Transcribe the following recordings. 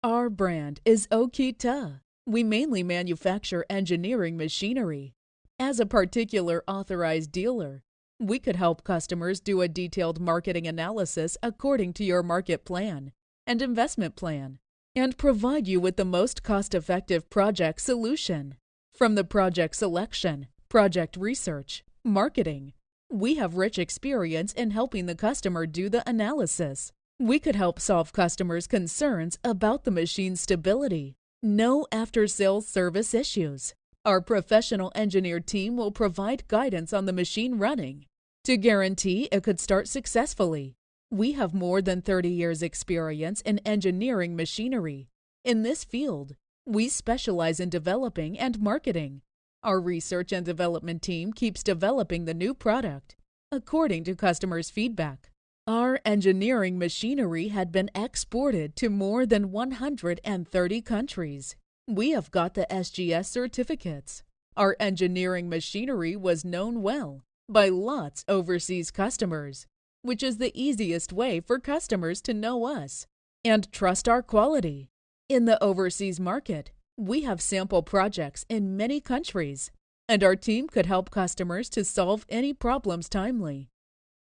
Our brand is Okita. We mainly manufacture engineering machinery. As a particular authorized dealer, we could help customers do a detailed marketing analysis according to your market plan and investment plan, and provide you with the most cost-effective project solution. From the project selection, project research, marketing, we have rich experience in helping the customer do the analysis. We could help solve customers' concerns about the machine's stability. No after-sales service issues. Our professional engineer team will provide guidance on the machine running to guarantee it could start successfully. We have more than 30 years' experience in engineering machinery. In this field, we specialize in developing and marketing. Our research and development team keeps developing the new product according to customers' feedback. Our engineering machinery had been exported to more than 130 countries. We have got the SGS certificates. Our engineering machinery was known well by lots overseas customers, which is the easiest way for customers to know us and trust our quality. In the overseas market, we have sample projects in many countries, and our team could help customers to solve any problems timely.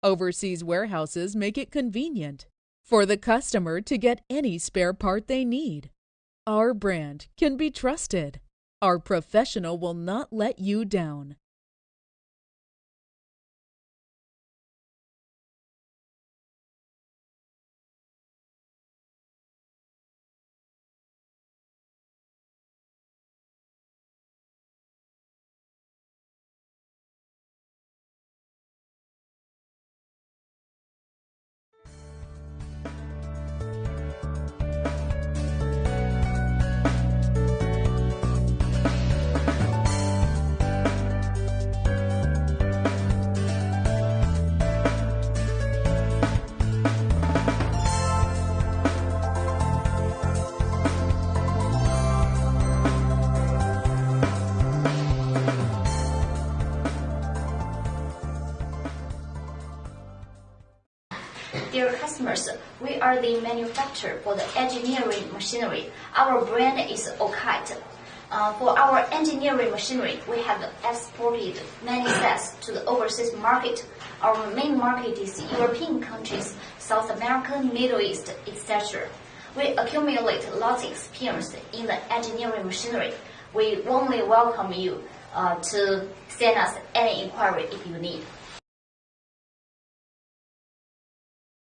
Overseas warehouses make it convenient for the customer to get any spare part they need. Our brand can be trusted. Our professional will not let you down. Dear customers, we are the manufacturer for the engineering machinery. Our brand is Okita. For our engineering machinery, we have exported many sets to the overseas market. Our main market is European countries, South America, Middle East, etc. We accumulate lots of experience in the engineering machinery. We warmly welcome you to send us any inquiry if you need.